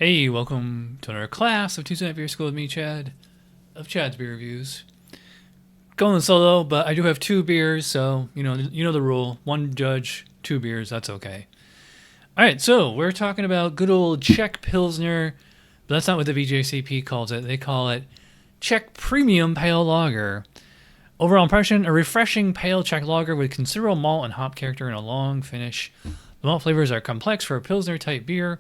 Hey, welcome to another class of Tuesday Night Beer School with me, Chad, of Chad's Beer Reviews. Going solo, but I do have two beers, so you know the rule. One judge, two beers, that's okay. All right, so we're talking about good old Czech Pilsner, but that's not what the BJCP calls it. They call it Czech Premium Pale Lager. Overall impression, a refreshing pale Czech lager with considerable malt and hop character and a long finish. The malt flavors are complex for a Pilsner type beer.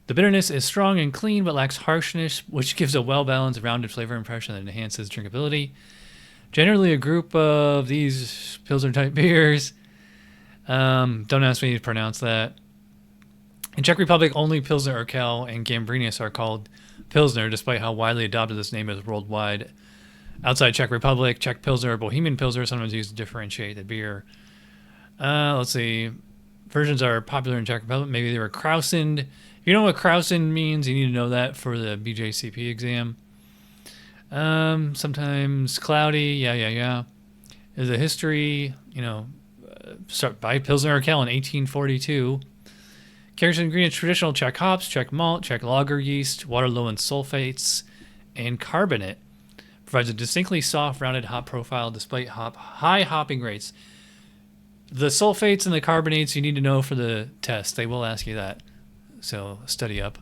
The bitterness is strong and clean, but lacks harshness, which gives a well-balanced, rounded flavor impression that enhances drinkability. Generally, a group of these Pilsner-type beers. Don't ask me to pronounce that. In Czech Republic, only Pilsner Urquell and Gambrinus are called Pilsner, despite how widely adopted this name is worldwide. Outside Czech Republic, Czech Pilsner or Bohemian Pilsner are sometimes used to differentiate the beer. Let's see. Versions are popular in Czech Republic. Maybe they were Krausened. If you know what Krausen means, you need to know that for the BJCP exam. Sometimes cloudy, yeah. There's a history, start by Pilsner Urquell in 1842. Character ingredients: traditional Czech hops, Czech malt, Czech lager yeast, water low in sulfates, and carbonate. Provides a distinctly soft, rounded hop profile despite high hopping rates. The sulfates and the carbonates you need to know for the test. They will ask you that. So study up.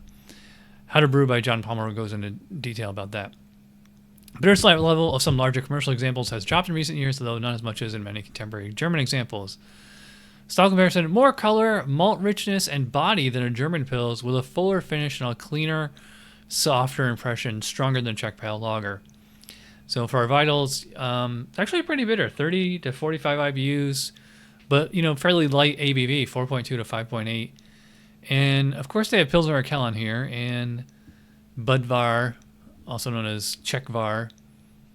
How to Brew by John Palmer goes into detail about that. Bitter slight level of some larger commercial examples has dropped in recent years, though not as much as in many contemporary German examples. Style comparison: more color, malt richness, and body than a German Pils, with a fuller finish and a cleaner, softer impression, stronger than Czech Pale Lager. So for our vitals, it's actually pretty bitter, 30 to 45 IBUs, but fairly light ABV, 4.2 to 5.8. And of course they have Pilsner Urquell on here, and Budvar, also known as Czechvar,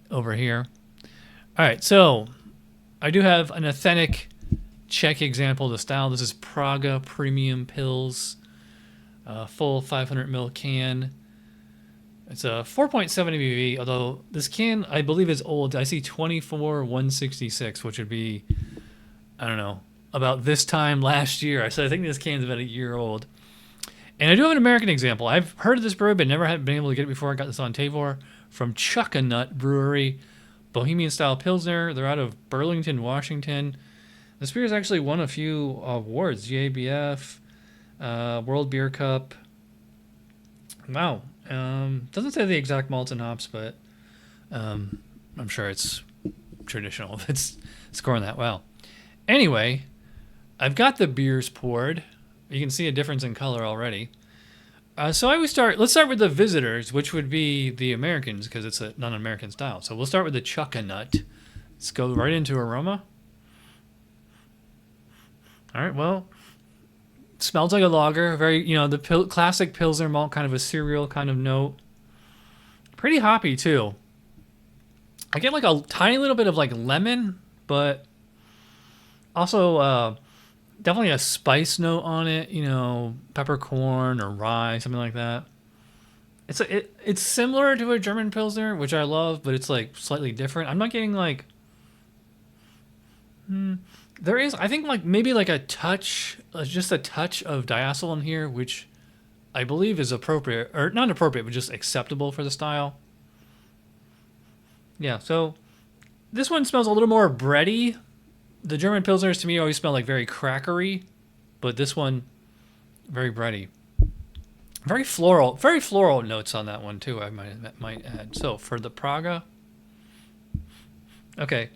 over here. All right, so I do have an authentic Czech example of the style. This is Praga Premium Pils, full 500 ml can. It's a 4.7 ABV, although this can, I believe, is old. I see 24,166, which would be, I don't know, about this time last year. So I think this can's about a year old. And I do have an American example. I've heard of this brewery, but never had been able to get it before. I got this on Tavor from Chuckanut Brewery, Bohemian style Pilsner. They're out of Burlington, Washington. This beer has actually won a few awards, GABF, World Beer Cup. Wow. Doesn't say the exact malts and hops, but I'm sure it's traditional if it's scoring that well. Anyway, I've got the beers poured. You can see a difference in color already. So let's start with the visitors, which would be the Americans, because it's a non-American style. So we'll start with the Chuckanut. Let's go right into aroma. All right, well, smells like a lager. Very, the classic Pilsner malt, kind of a cereal kind of note. Pretty hoppy, too. I get like a tiny little bit of like lemon, but also definitely a spice note on it, peppercorn or rye, something like that. It's similar to a German Pilsner, which I love, but it's like slightly different. I'm not getting like... There is, I think, like maybe like a touch, just a touch of diacetyl in here, which I believe is appropriate, or not appropriate, but just acceptable for the style. Yeah, so this one smells a little more bready. The German Pilsners to me always smell like very crackery, but this one, very bready. Very floral notes on that one too, I might add. So for the Praga, okay.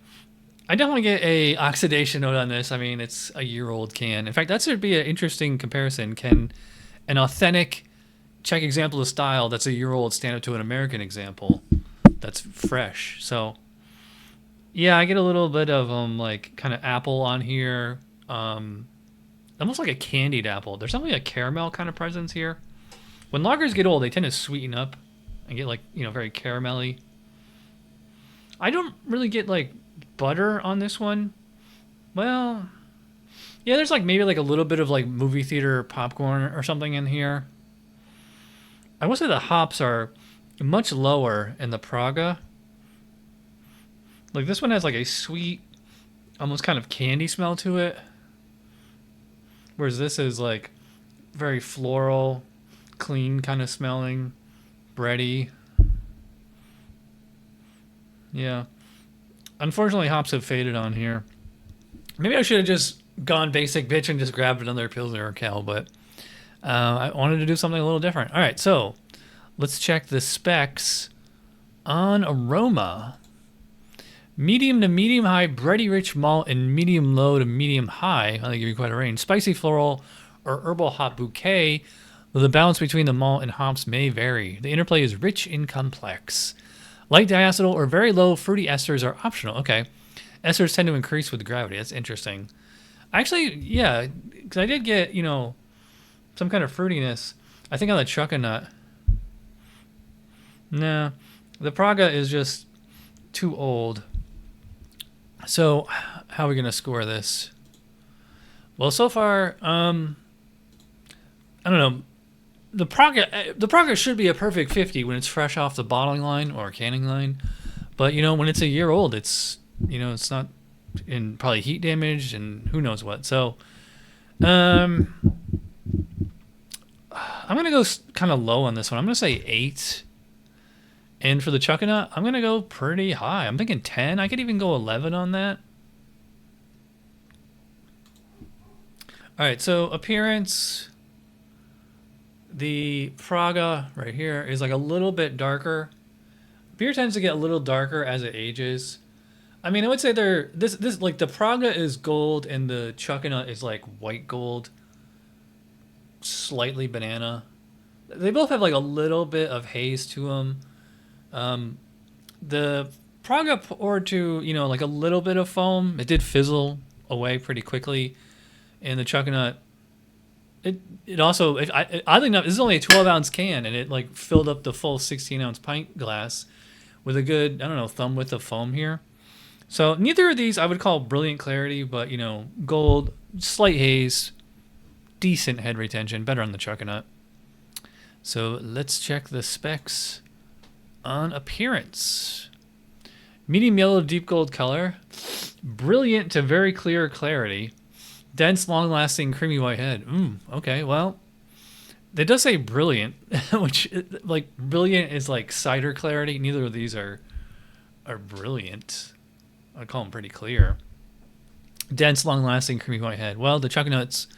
I definitely get a oxidation note on this. I mean, it's a year-old can. In fact, that should be an interesting comparison. Can an authentic Czech example of style that's a year-old stand up to an American example that's fresh? So, yeah, I get a little bit of like kind of apple on here, almost like a candied apple. There's definitely a caramel kind of presence here. When lagers get old, they tend to sweeten up and get like very caramelly. I don't really get like butter on this one. Well, yeah, there's like maybe like a little bit of like movie theater popcorn or something in here. I will say the hops are much lower in the Praga. Like this one has like a sweet, almost kind of candy smell to it, whereas this is like very floral, clean kind of smelling, bready. Yeah. Unfortunately, hops have faded on here. Maybe I should have just gone basic bitch and just grabbed another Pilsner Urquell, but I wanted to do something a little different. All right, so let's check the specs on aroma. Medium to medium high, bready rich malt, and medium low to medium high. I give you quite a range. Spicy floral or herbal hop bouquet, though the balance between the malt and hops may vary. The interplay is rich and complex. Light diacetyl or very low fruity esters are optional. Okay. Esters tend to increase with gravity. That's interesting. Actually, yeah, because I did get, some kind of fruitiness. I think on the Chuckanut. Nah, the Praga is just too old. So, how are we going to score this? Well, so far, I don't know. The Praga should be a perfect 50 when it's fresh off the bottling line or canning line. But, when it's a year old, it's not in probably heat damage and who knows what. So, I'm going to go kind of low on this one. I'm going to say 8. And for the Chuckanut, I'm going to go pretty high. I'm thinking 10. I could even go 11 on that. All right, so appearance. The Praga right here is like a little bit darker. Beer tends to get a little darker as it ages. I mean, I would say this like the Praga is gold and the Chuckanut is like white gold, slightly banana. They both have like a little bit of haze to them. The Praga poured to, like a little bit of foam. It did fizzle away pretty quickly. And the Chuckanut, it also, oddly enough, this is only a 12-ounce can, and it like filled up the full 16-ounce pint glass with a good, thumb width of foam here. So neither of these I would call brilliant clarity, but, gold, slight haze, decent head retention, better on the Chuckanut. So let's check the specs on appearance. Medium yellow, deep gold color. Brilliant to very clear clarity. Dense, long-lasting, creamy white head. Okay, well, it does say brilliant, which, like, brilliant is like cider clarity. Neither of these are brilliant. I call them pretty clear. Dense, long-lasting, creamy white head. Well, the Chuckanut's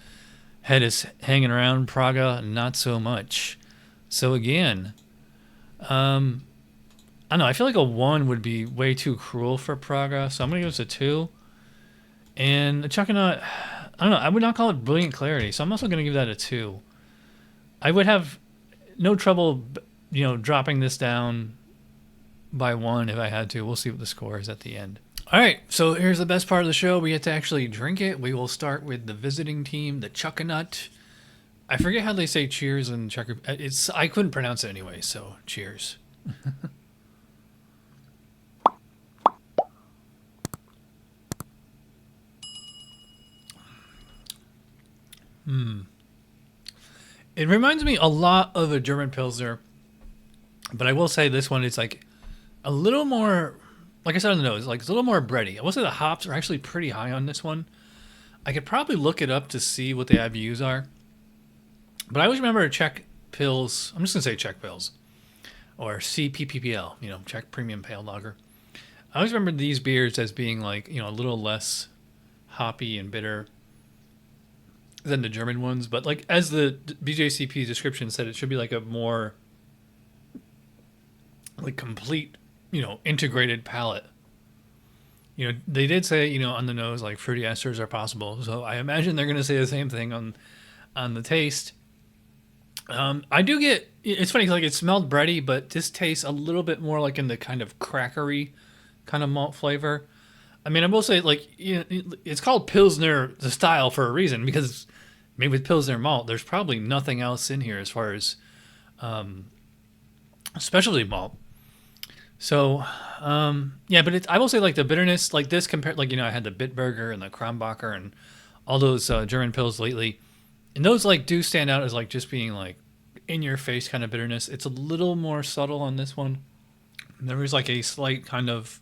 head is hanging around. Praga, not so much. So again, I don't know. I feel like a 1 would be way too cruel for Praga, so I'm gonna give this a 2. And the Chuckanut, I don't know. I would not call it brilliant clarity, so I'm also gonna give that a 2. I would have no trouble, dropping this down by 1 if I had to. We'll see what the score is at the end. All right, so here's the best part of the show. We get to actually drink it. We will start with the visiting team, the Chuckanut. I forget how they say cheers in Czech. I couldn't pronounce it anyway, so cheers. It reminds me a lot of a German Pilsner, but I will say this one is like a little more, like I said on the nose, like it's a little more bready. I will say the hops are actually pretty high on this one. I could probably look it up to see what the IBUs are, but I always remember Czech Pils. I'm just gonna say Czech Pils or CPPPL, Czech Premium Pale Lager. I always remember these beers as being like, a little less hoppy and bitter than the German ones, but like as the BJCP description said, it should be like a more like complete, integrated palate. They did say, on the nose, like fruity esters are possible, so I imagine they're going to say the same thing on the taste. I do get, it's funny, like it smelled bready, but this tastes a little bit more like in the kind of crackery kind of malt flavor. I mean, I will say, like, it's called Pilsner, the style, for a reason, because made with Pilsner malt, there's probably nothing else in here as far as specialty malt. So, yeah, but I will say, like, the bitterness, like this compared, like, I had the Bitburger and the Kronbacher and all those German Pils lately, and those, like, do stand out as, like, just being, like, in-your-face kind of bitterness. It's a little more subtle on this one. There is, like, a slight kind of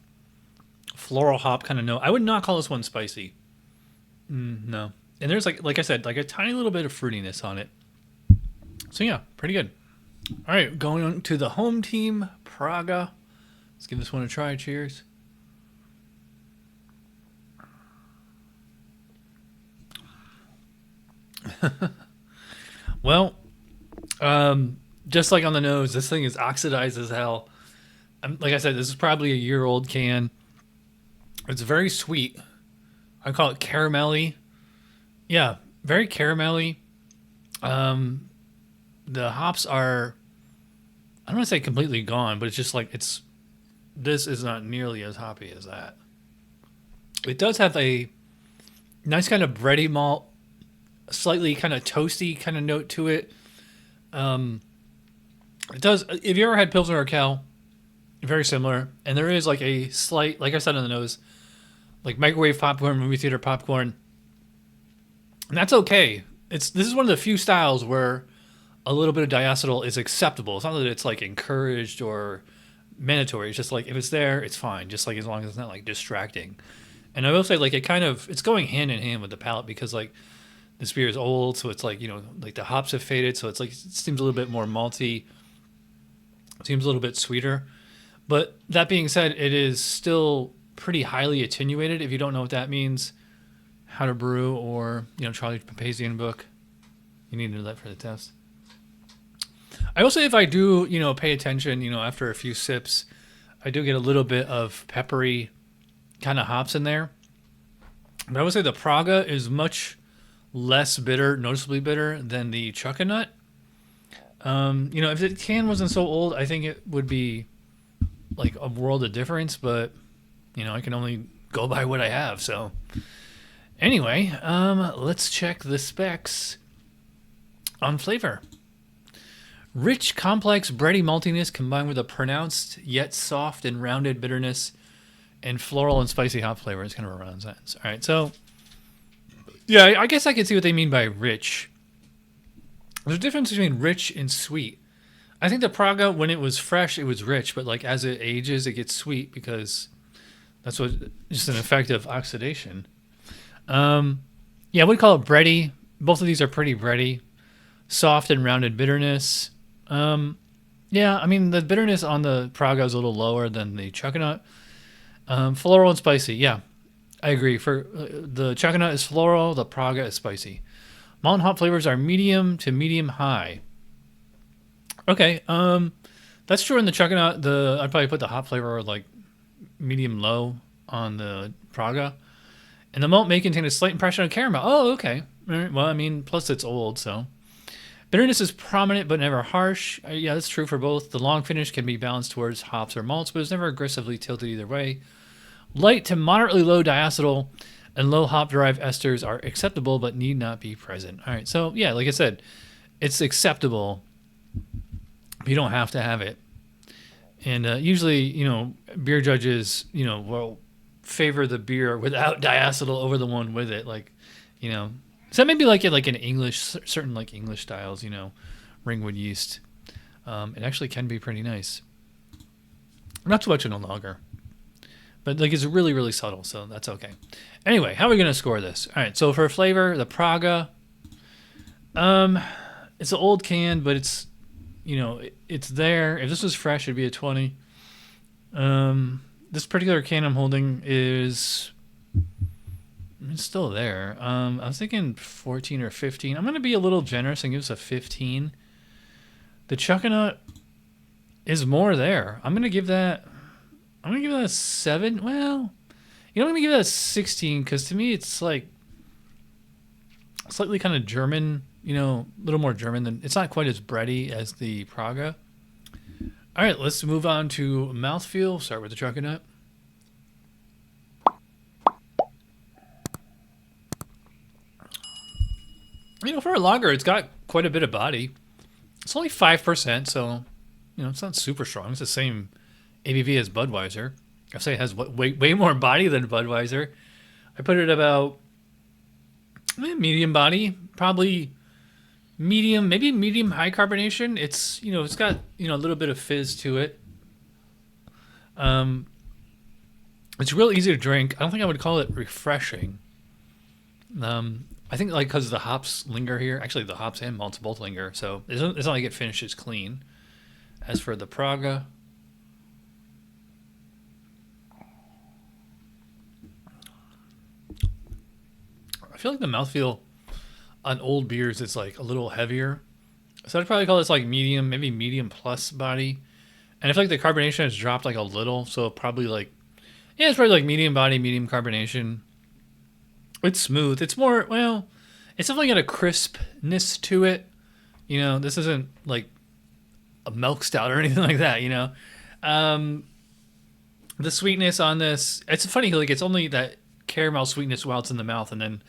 floral hop kind of note. I would not call this one spicy. No. And there's like I said, like a tiny little bit of fruitiness on it. So yeah, pretty good. All right, going on to the home team, Praga. Let's give this one a try. Cheers. Well, just like on the nose, this thing is oxidized as hell. Like I said, this is probably a year-old can. It's very sweet. I call it caramelly. Yeah, very caramelly. The hops are, I don't want to say completely gone, but it's just like this is not nearly as hoppy as that. It does have a nice kind of bready malt, slightly kind of toasty kind of note to it. It does. If you ever had Pilsner Urquell, very similar, and there is like a slight, like I said on the nose, like microwave popcorn, movie theater popcorn, and that's okay. This is one of the few styles where a little bit of diacetyl is acceptable. It's not that it's like encouraged or mandatory. It's just like if it's there, it's fine. Just like as long as it's not like distracting. And I will say like it's going hand in hand with the palate because like this beer is old, so it's like, like the hops have faded, so it's like it seems a little bit more malty. It seems a little bit sweeter. But that being said, it is still pretty highly attenuated. If you don't know what that means, How to Brew or Charlie Papazian book, you need to know that for the test. I will say if I do pay attention, after a few sips, I do get a little bit of peppery kind of hops in there. But I would say the Praga is much less bitter, noticeably bitter than the Chuckanut. If the can wasn't so old, I think it would be like a world of difference, but I can only go by what I have. So anyway, let's check the specs on flavor. Rich, complex, bready maltiness combined with a pronounced yet soft and rounded bitterness and floral and spicy hop flavor. It's kind of a round sentence. All right, so yeah, I guess I could see what they mean by rich. There's a difference between rich and sweet. I think the Praga, when it was fresh, it was rich, but like as it ages, it gets sweet because that's just an effect of oxidation. Yeah, I would call it bready. Both of these are pretty bready. Soft and rounded bitterness. Yeah, I mean, the bitterness on the Praga is a little lower than the Chuckanut. Floral and spicy, yeah, I agree. For the Chuckanut is floral, the Praga is spicy. Malt and hop flavors are medium to medium high. Okay, that's true in the Chuckanut. I'd probably put the hop flavor like medium low on the Praga. And the malt may contain a slight impression of caramel. Oh, okay. All right. Well, I mean, plus it's old, so. Bitterness is prominent but never harsh. Yeah, that's true for both. The long finish can be balanced towards hops or malts, but it's never aggressively tilted either way. Light to moderately low diacetyl and low hop-derived esters are acceptable but need not be present. All right, so yeah, like I said, it's acceptable, but you don't have to have it. And usually, beer judges, will favor the beer without diacetyl over the one with it. Like, so that may be like in English, certain like English styles, ringwood yeast. It actually can be pretty nice. Not too much in a lager. But like it's really, really subtle, so that's okay. Anyway, how are we going to score this? All right, so for flavor, the Praga, it's an old can, but it's, it's there. If this was fresh, it'd be a 20. This particular can I'm holding it's still there. I was thinking 14 or 15. I'm going to be a little generous and give this a 15. The Chuckanut is more there. I'm going to give that a 7. Well, I'm going to give that a 16 because to me it's like slightly kind of German, a little more German than, it's not quite as bready as the Praga. All right, let's move on to mouthfeel. Start with the Chuckanut. For a lager, it's got quite a bit of body. It's only 5%, so, it's not super strong. It's the same ABV as Budweiser. I'd say it has way more body than Budweiser. I put it about medium body, probably medium, maybe medium high carbonation. It's, it's got, a little bit of fizz to it. It's real easy to drink. I don't think I would call it refreshing. I think like because the hops linger here. Actually, the hops and malts both linger, so it's not like it finishes clean. As for the Praga, I feel like the mouthfeel on old beers is like a little heavier. So I'd probably call this like medium, maybe medium plus body. And I feel like the carbonation has dropped like a little, so probably like, yeah, it's probably like medium body, medium carbonation. It's smooth. It's more, well, it's definitely got a crispness to it. You know, this isn't like a milk stout or anything like that, you know. The sweetness on this, it's funny, like it's only that caramel sweetness while it's in the mouth, and then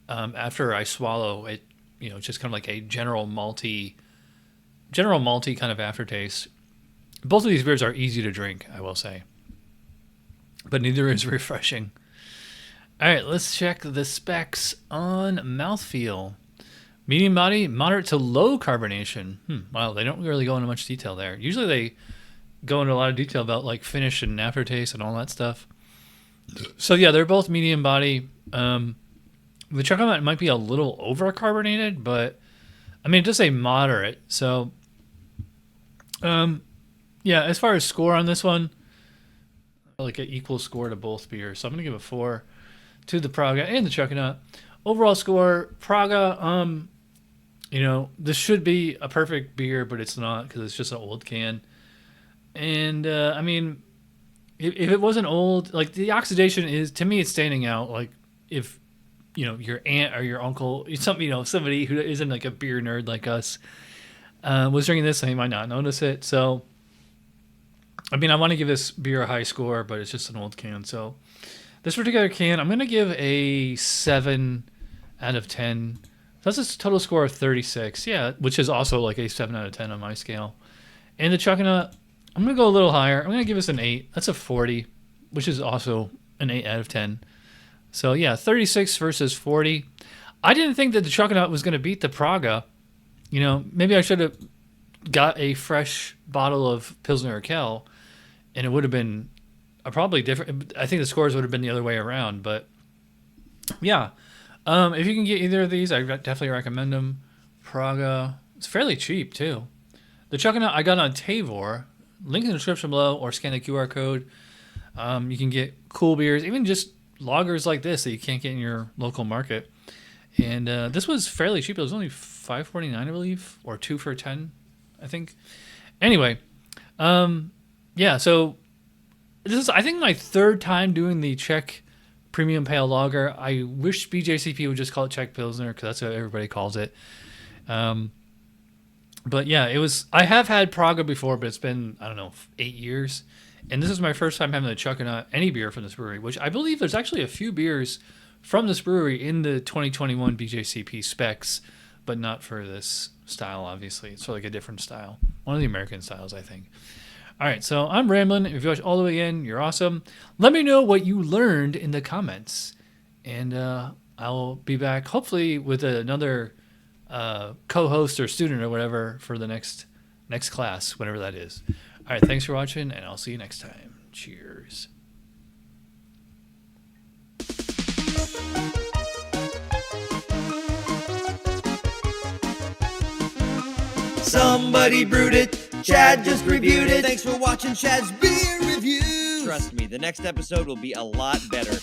after I swallow it, you know, it's just kind of like a general malty kind of aftertaste. Both of these beers are easy to drink, I will say, but neither is refreshing. All right, let's check the specs on mouthfeel. Medium body, moderate to low carbonation. Wow, they don't really go into much detail there. Usually they go into a lot of detail about like finish and aftertaste and all that stuff. So yeah, they're both medium body. The Chuckanut might be a little over carbonated, but I mean, it does say moderate. So yeah, as far as score on this one, like an equal score to both beers. So I'm gonna give a 4 to the Praga and the Chuckanut. Overall score, Praga, you know, this should be a perfect beer, but it's not because it's just an old can. And I mean, if it wasn't old, like the oxidation is, to me, it's standing out. Like if, you know, your aunt or your uncle, somebody who isn't like a beer nerd like us, was drinking this, they might not notice it. So, I mean, I want to give this beer a high score, but it's just an old can. So this particular can, I'm going to give a 7 out of 10. That's a total score of 36. Yeah, which is also like a 7 out of 10 on my scale. And the Chuckanut, I'm going to go a little higher. I'm going to give this an 8. That's a 40, which is also an 8 out of 10. So yeah, 36 versus 40. I didn't think that the Chuckanut was going to beat the Praga. You know, maybe I should have got a fresh bottle of Pilsner Urquell, and it would have been probably different. I think the scores would have been the other way around. But yeah, if you can get either of these, I definitely recommend them. Praga, it's fairly cheap too. The Chuckanut I got on Tavor. Link in the description below, or scan the QR code. You can get cool beers, even just lagers like this that you can't get in your local market. And this was fairly cheap. It was only $5.49, I believe, or 2 for $10, I think. Anyway, yeah. So this is, I think, my third time doing the Czech Premium Pale Lager. I wish BJCP would just call it Czech Pilsner because that's what everybody calls it. But yeah, it was. I have had Praga before, but it's been, I don't know, 8 years. And this is my first time having the Chuckanut, any beer from this brewery, which I believe there's actually a few beers from this brewery in the 2021 BJCP specs, but not for this style, obviously. It's for like a different style. One of the American styles, I think. All right, so I'm rambling. If you watch all the way in, you're awesome. Let me know what you learned in the comments. And I'll be back, hopefully, with another co-host or student or whatever for the next class, whatever that is. All right, thanks for watching, and I'll see you next time. Cheers. Somebody brewed it, Chad just reviewed it. Thanks for watching Chad's Beer Review. Trust me, the next episode will be a lot better.